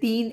3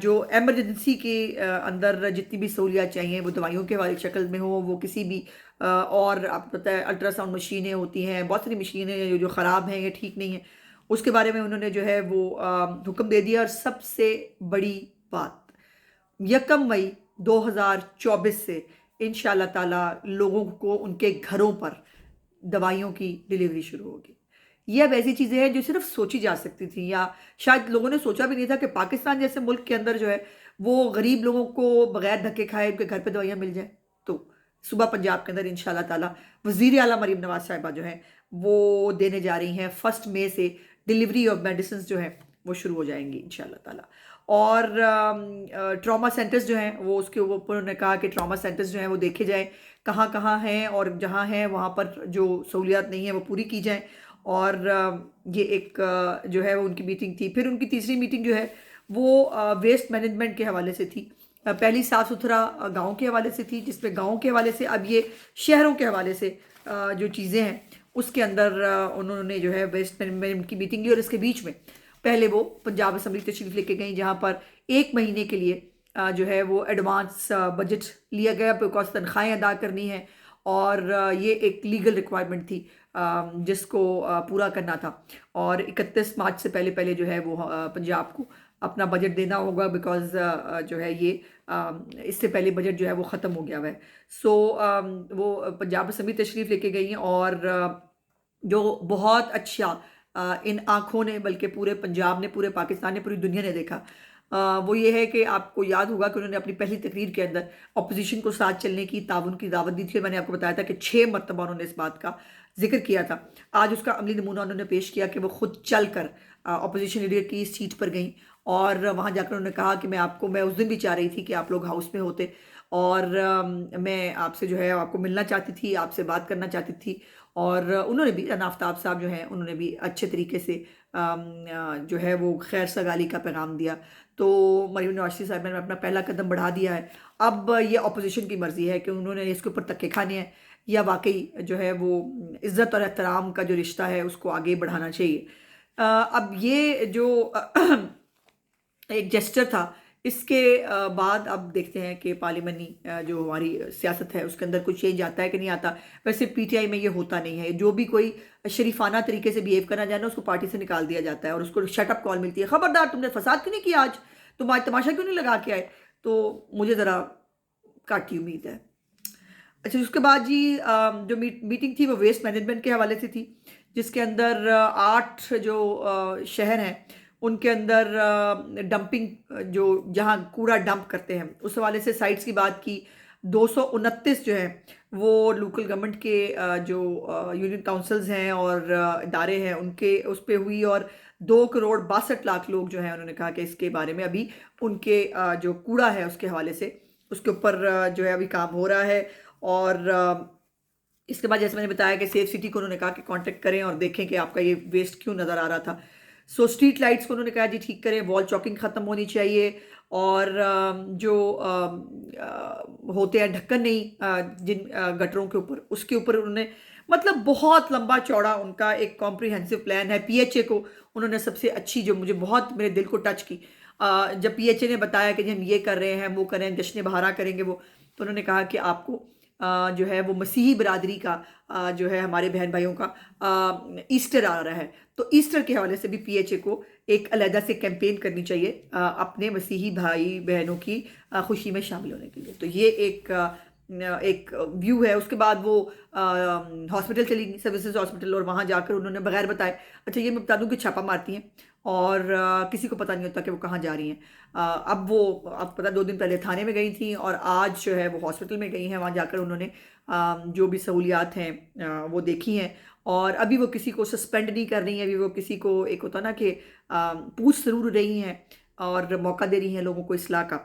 جو ایمرجنسی کے اندر جتنی بھی سہولیات چاہیے وہ دوائیوں کے حوالے شکل میں ہو، وہ کسی بھی اور آپ کو پتہ ہے الٹرا ساؤنڈ مشینیں ہوتی ہیں، بہت ساری مشینیں جو خراب ہیں یا ٹھیک نہیں ہیں، اس کے بارے میں انہوں نے جو ہے وہ حکم دے دیا. اور سب سے بڑی بات، 1 مئی 2024 سے انشاءاللہ تعالیٰ لوگوں کو ان کے گھروں پر دوائیوں کی ڈیلیوری شروع ہوگی. یہ اب ایسی چیزیں ہیں جو صرف سوچی جا سکتی تھیں، یا شاید لوگوں نے سوچا بھی نہیں تھا کہ پاکستان جیسے ملک کے اندر جو ہے وہ غریب لوگوں کو بغیر دھکے کھائے ان کے گھر پہ دوائیاں مل جائیں. تو صوبہ پنجاب کے اندر انشاءاللہ تعالیٰ وزیر اعلیٰ مریم نواز صاحبہ جو ہیں وہ دینے جا رہی ہیں 1 مئی سے ڈیلیوری آف میڈیسنز جو ہیں وہ شروع ہو جائیں گی انشاءاللہ تعالیٰ. اور ٹراما سینٹرز جو ہیں وہ اس کے اوپر انہوں نے کہا کہ ٹراما سینٹرز جو ہیں وہ دیکھے جائیں کہاں کہاں ہیں، اور جہاں ہیں وہاں پر جو سہولیات نہیں ہیں وہ پوری کی جائیں. اور یہ ایک جو ہے وہ ان کی میٹنگ تھی. پھر ان کی تیسری میٹنگ جو ہے وہ ویسٹ مینجمنٹ کے حوالے سے تھی. پہلی صاف ستھرا گاؤں کے حوالے سے تھی، جس میں گاؤں کے حوالے سے اب یہ شہروں کے حوالے سے جو چیزیں ہیں اس کے اندر انہوں نے جو ہے ویسٹ مینجمنٹ کی میٹنگ لی. اور اس کے بیچ میں پہلے وہ پنجاب اسمبلی تشریف لے کے گئیں، جہاں پر 1 مہینے کے لیے جو ہے وہ ایڈوانس بجٹ لیا گیا، بیکاز تنخواہیں ادا کرنی ہیں، اور یہ ایک لیگل ریکوائرمنٹ تھی جس کو پورا کرنا تھا. اور 31 مارچ سے پہلے پہلے جو ہے وہ پنجاب کو اپنا بجٹ دینا ہوگا، بیکاز جو ہے یہ اس سے پہلے بجٹ جو ہے وہ ختم ہو گیا ہوا ہے. سو وہ پنجاب اسمبلی تشریف لے کے گئی ہیں، اور جو بہت اچھا ان آنکھوں نے، بلکہ پورے پنجاب نے، پورے پاکستان نے، پوری دنیا نے دیکھا، وہ یہ ہے کہ آپ کو یاد ہوگا کہ انہوں نے اپنی پہلی تقریر کے اندر اپوزیشن کو ساتھ چلنے کی، تعاون کی دعوت دی تھی. اور میں نے آپ کو بتایا تھا کہ 6 مرتبہ انہوں نے اس بات کا ذکر کیا تھا. آج اس کا عملی نمونہ انہوں نے پیش کیا کہ وہ خود چل کر اپوزیشن لیڈر کی سیٹ پر گئیں، اور وہاں جا کر انہوں نے کہا کہ میں اس دن بھی چاہ رہی تھی کہ آپ لوگ ہاؤس میں ہوتے، اور میں آپ سے جو ہے آپ کو ملنا چاہتی تھی، آپ سے بات کرنا چاہتی تھی. اور انہوں نے بھی، رانا آفتاب صاحب جو ہیں انہوں نے بھی اچھے طریقے سے جو ہے وہ خیر سگالی کا پیغام دیا. تو مریم نواز صاحب نے اپنا پہلا قدم بڑھا دیا ہے. اب یہ اپوزیشن کی مرضی ہے کہ انہوں نے اس کے اوپر تکے کھانے ہیں، یا واقعی جو ہے وہ عزت اور احترام کا جو رشتہ ہے اس کو آگے بڑھانا چاہیے. اب یہ جو ایک جسچر تھا، اس کے بعد اب دیکھتے ہیں کہ پارلیمنی جو ہماری سیاست ہے اس کے اندر کچھ چینج آتا ہے کہ نہیں آتا. ویسے پی ٹی آئی میں یہ ہوتا نہیں ہے، جو بھی کوئی شریفانہ طریقے سے بیہیو کرنا جائے نا اس کو پارٹی سے نکال دیا جاتا ہے، اور اس کو شٹ اپ کال ملتی ہے، خبردار تم نے فساد کیوں نہیں کیا، تم آج تماشا کیوں نہیں لگا کے آئے. تو مجھے ذرا کاٹ کی امید ہے. اچھا، اس کے بعد جی جو میٹنگ تھی وہ ویسٹ مینجمنٹ کے حوالے سے تھی، جس کے اندر 8 جو شہر ہیں ان کے اندر ڈمپنگ، جو جہاں کوڑا ڈمپ کرتے ہیں اس حوالے سے سائٹس کی بات کی. 229 جو ہیں وہ لوکل گورنمنٹ کے جو یونین کاؤنسلز ہیں اور ادارے ہیں ان کے اس پہ ہوئی، اور 2,62,00,000 لوگ جو ہیں انہوں نے کہا کہ اس کے بارے میں ابھی ان کے جو کوڑا ہے اس کے حوالے سے اس کے اوپر جو ہے ابھی کام ہو رہا ہے. اور اس کے بعد جیسے میں نے بتایا کہ سیف سٹی کو انہوں نے کہا کہ کانٹیکٹ کریں اور دیکھیں کہ آپ کا یہ ویسٹ کیوں نظر آ رہا تھا. سو اسٹریٹ لائٹس کو انہوں نے کہا جی ٹھیک کریں، وال چاکنگ ختم ہونی چاہیے، اور جو ہوتے ہیں ڈھکن نہیں جن گٹروں کے اوپر، اس کے اوپر انہوں نے مطلب بہت لمبا چوڑا ان کا ایک کمپریہنسو پلان ہے. پی ایچ اے کو انہوں نے سب سے اچھی، جو مجھے بہت میرے دل کو ٹچ کی، جب پی ایچ اے نے بتایا کہ جی ہم یہ کر رہے ہیں، وہ کر رہے ہیں، جشن بہارا کریں گے وہ، تو انہوں نے کہا کہ آپ کو جو ہے وہ مسیحی برادری کا جو ہے ہمارے بہن بھائیوں کا ایسٹر آ رہا ہے، تو ایسٹر کے حوالے سے بھی پی ایچ اے کو ایک علیحدہ سے کیمپین کرنی چاہیے اپنے مسیحی بھائی بہنوں کی خوشی میں شامل ہونے کے لیے. تو یہ ایک ویو ہے. اس کے بعد وہ ہاسپٹل چلی گئی، سروسز ہاسپٹل، اور وہاں جا کر انہوں نے بغیر بتائے، اچھا یہ میں بتا دوں کہ چھاپا مارتی ہیں اور کسی کو پتہ نہیں ہوتا کہ وہ کہاں جا رہی ہیں. اب وہ آپ پتہ 2 دن پہلے تھانے میں گئی تھیں، اور آج جو ہے وہ ہاسپٹل میں گئی ہیں. وہاں جا کر انہوں نے جو بھی سہولیات ہیں وہ دیکھی ہیں، اور ابھی وہ کسی کو سسپینڈ نہیں کر رہی ہیں. ابھی وہ کسی کو ایک ہوتا نا کہ پوچھ ضرور رہی ہیں اور موقع دے رہی ہیں لوگوں کو اصلاح کا،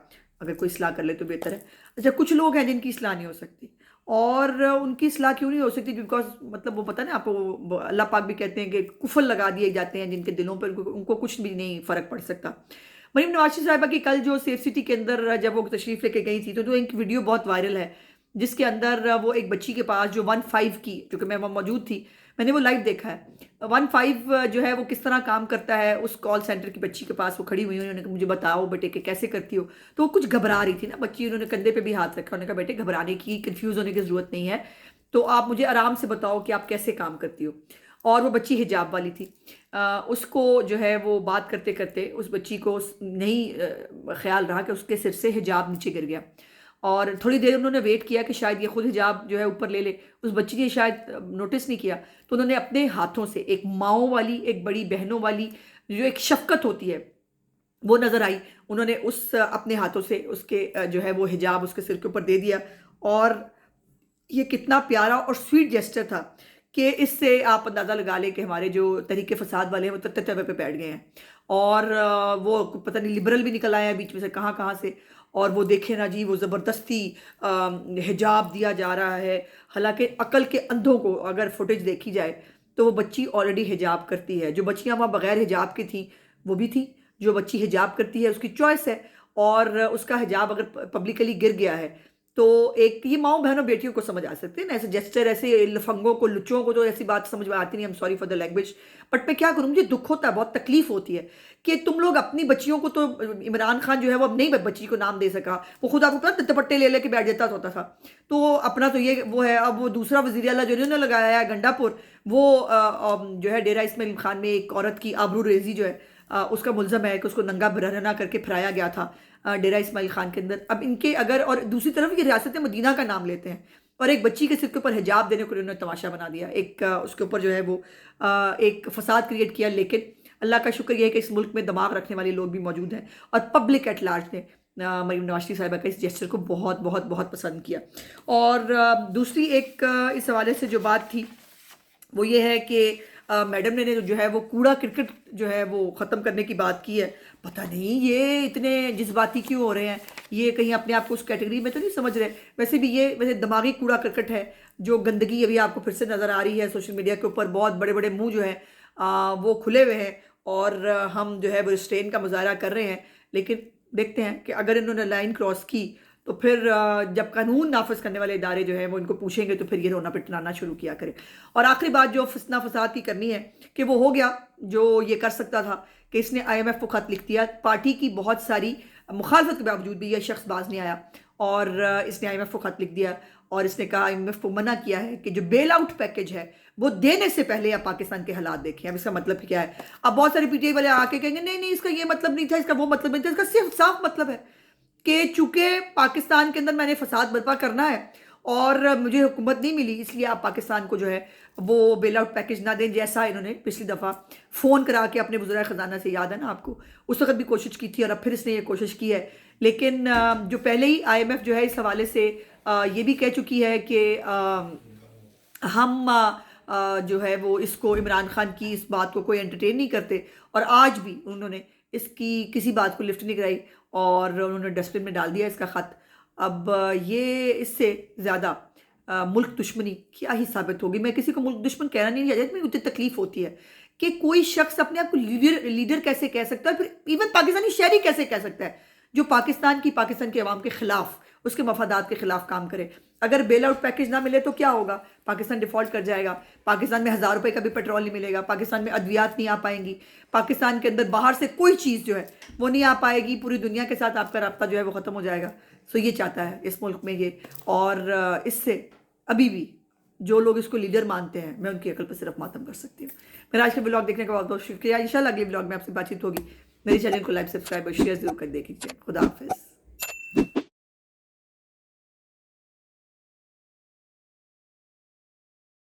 اگر کوئی اصلاح کر لے تو بہتر ہے. اچھا، کچھ لوگ ہیں جن کی اصلاح نہیں ہو سکتی، اور ان کی اصلاح کیوں نہیں ہو سکتی؟ بیکاز مطلب وہ پتہ نا آپ کو، اللہ پاک بھی کہتے ہیں کہ کفل لگا دیے جاتے ہیں جن کے دلوں پر، ان کو کچھ بھی نہیں فرق پڑ سکتا. مریم نواز صاحبہ کی کل جو سیف سٹی کے اندر جب وہ تشریف لے کے گئی تھی تو ایک ویڈیو بہت وائرل ہے جس کے اندر وہ ایک بچی کے پاس جو 1-5 کی، جو کہ میں وہاں موجود تھی، میں نے وہ لائیو دیکھا ہے، 1-5 جو ہے وہ کس طرح کام کرتا ہے اس کال سینٹر کی بچی کے پاس وہ کھڑی ہوئی، انہوں نے کہا مجھے بتاؤ بیٹے کہ کیسے کرتی ہو، تو وہ کچھ گھبرا رہی تھی نا بچی، انہوں نے کندھے پہ بھی ہاتھ رکھا، انہوں نے کہا بیٹے گھبرانے کی، کنفیوز ہونے کی ضرورت نہیں ہے، تو آپ مجھے آرام سے بتاؤ کہ آپ کیسے کام کرتی ہو۔ اور وہ بچی حجاب والی تھی، اس کو جو ہے وہ بات کرتے کرتے اس بچی کو نہیں خیال رہا کہ اس کے سر سے حجاب نیچے گر گیا، اور تھوڑی دیر انہوں نے ویٹ کیا کہ شاید یہ خود حجاب جو ہے اوپر لے لے، اس بچی نے شاید نوٹس نہیں کیا، تو انہوں نے اپنے ہاتھوں سے ایک ماؤں والی، ایک بڑی بہنوں والی جو ایک شفقت ہوتی ہے وہ نظر آئی، انہوں نے اس اپنے ہاتھوں سے اس کے جو ہے وہ حجاب اس کے سر کے اوپر دے دیا، اور یہ کتنا پیارا اور سویٹ جیسچر تھا کہ اس سے آپ اندازہ لگا لیں کہ ہمارے جو تحریک فساد والے ہیں وہ تتے توے پہ بیٹھ گئے ہیں، اور وہ پتہ نہیں لبرل بھی نکل آیا ہے بیچ میں سے کہاں کہاں سے، اور وہ دیکھیں نا جی وہ زبردستی حجاب دیا جا رہا ہے، حالانکہ عقل کے اندھوں کو اگر فوٹیج دیکھی جائے تو وہ بچی آلریڈی حجاب کرتی ہے، جو بچیاں وہاں بغیر حجاب کی تھیں وہ بھی تھیں، جو بچی حجاب کرتی ہے اس کی چوائس ہے، اور اس کا حجاب اگر پبلکلی گر گیا ہے تو ایک یہ ماؤں بہنوں بیٹیوں کو سمجھ آ سکتے ہیں نا، ایسے جیسچر، ایسے لفنگوں کو، لچوں کو تو ایسی بات سمجھ میں آتی نہیں، I'm sorry for the language، but میں کیا کروں، مجھے دکھ ہوتا ہے، بہت تکلیف ہوتی ہے کہ تم لوگ اپنی بچیوں کو، تو عمران خان جو ہے وہ اب نہیں بچی کو نام دے سکا، وہ خود آپ کو پتا دپٹے لے لے کے بیٹھ جاتا ہوتا تھا، تو اپنا تو یہ وہ ہے، اب وہ دوسرا وزیر اعلیٰ جو انہوں نے لگایا ہے گنڈا پور، وہ جو ہے ڈیرہ اسماعیل خان میں ایک عورت کی آبرو ریزی جو ہے اس کا ملزم ہے کہ اس کو ننگا برہنہ کر کے پھرایا گیا تھا ڈیرہ اسماعیل خان کے اندر، اب ان کے اگر، اور دوسری طرف یہ ریاست مدینہ کا نام لیتے ہیں، اور ایک بچی کے سر کے اوپر حجاب دینے کو انہوں نے تماشا بنا دیا، ایک اس کے اوپر جو ہے وہ ایک فساد کریٹ کیا، لیکن اللہ کا شکر یہ ہے کہ اس ملک میں دماغ رکھنے والے لوگ بھی موجود ہیں، اور پبلک ایٹ لارج نے مریم نواز شریف صاحبہ کا اس جیسچر کو بہت بہت بہت پسند کیا۔ اور دوسری ایک اس حوالے سے جو بات تھی وہ یہ ہے کہ میڈم نے جو ہے وہ کوڑا کرکٹ جو ہے وہ ختم کرنے کی بات کی ہے، پتہ نہیں یہ اتنے جذباتی کیوں ہو رہے ہیں، یہ کہیں اپنے آپ کو اس کیٹیگری میں تو نہیں سمجھ رہے، ویسے بھی یہ ویسے دماغی کوڑا کرکٹ ہے، جو گندگی ابھی آپ کو پھر سے نظر آ رہی ہے سوشل میڈیا کے اوپر، بہت بڑے بڑے منہ جو ہیں وہ کھلے ہوئے ہیں، اور ہم جو ہے وہ ریسٹرین کا مظاہرہ کر رہے ہیں، لیکن دیکھتے ہیں کہ اگر انہوں نے لائن کراس کی تو پھر جب قانون نافذ کرنے والے ادارے جو ہیں وہ ان کو پوچھیں گے تو پھر یہ رونا پٹنانا شروع کیا کرے۔ اور آخری بات جو فتنہ فساد کی کرنی ہے کہ وہ ہو گیا جو یہ کر سکتا تھا، کہ اس نے IMF کو خط لکھ دیا، پارٹی کی بہت ساری مخالفت کے باوجود بھی یہ شخص باز نہیں آیا، اور اس نے IMF کو خط لکھ دیا، اور اس نے کہا IMF کو منع کیا ہے کہ جو بیل آؤٹ پیکج ہے وہ دینے سے پہلے آپ پاکستان کے حالات دیکھیں۔ اب اس کا مطلب کیا ہے؟ اب بہت سارے PTI والے آ کے کہیں گے نہیں نہیں اس کا یہ مطلب نہیں تھا، اس کا وہ مطلب نہیں تھا، اس کا صرف صاف مطلب ہے کہ چونکہ پاکستان کے اندر میں نے فساد برپا کرنا ہے اور مجھے حکومت نہیں ملی، اس لیے آپ پاکستان کو جو ہے وہ بیل آؤٹ پیکج نہ دیں، جیسا انہوں نے پچھلی دفعہ فون کرا کے اپنے وزراء خزانہ سے، یاد ہے نا آپ کو، اس وقت بھی کوشش کی تھی، اور اب پھر اس نے یہ کوشش کی ہے، لیکن جو پہلے ہی IMF جو ہے اس حوالے سے یہ بھی کہہ چکی ہے کہ ہم جو ہے وہ اس کو، عمران خان کی اس بات کو کوئی انٹرٹین نہیں کرتے، اور آج بھی انہوں نے اس کی کسی بات کو لفٹ نہیں کرائی، اور انہوں نے ڈسٹ بن میں ڈال دیا اس کا خط۔ اب یہ اس سے زیادہ ملک دشمنی کیا ہی ثابت ہوگی۔ میں کسی کو ملک دشمن کہنا نہیں چاہتی، مجھے اتنی تکلیف ہوتی ہے کہ کوئی شخص اپنے آپ کو لیڈر کیسے کہہ سکتا ہے، پھر ایون پاکستانی شہری کیسے کہہ سکتا ہے جو پاکستان کے عوام کے خلاف، اس کے مفادات کے خلاف کام کرے۔ اگر بیل آؤٹ پیکج نہ ملے تو کیا ہوگا؟ پاکستان ڈیفالٹ کر جائے گا، پاکستان میں 1000 روپے کا بھی پیٹرول نہیں ملے گا، پاکستان میں ادویات نہیں آ پائیں گی، پاکستان کے اندر باہر سے کوئی چیز جو ہے وہ نہیں آ پائے گی، پوری دنیا کے ساتھ آپ کا رابطہ جو ہے وہ ختم ہو جائے گا۔ سو یہ چاہتا ہے اس ملک میں یہ، اور اس سے ابھی بھی جو لوگ اس کو لیڈر مانتے ہیں، میں ان کی عقل پر صرف ماتم کر سکتی ہوں۔ میرا آج کے بلاگ دیکھنے کا بہت بہت شکریہ، انشاءاللہ اگلے بلاگ میں آپ سے بات چیت ہوگی۔ میری چینل کو لائک، سبسکرائب اور شیئر ضرور کر دیکھیے۔ خدا حافظ۔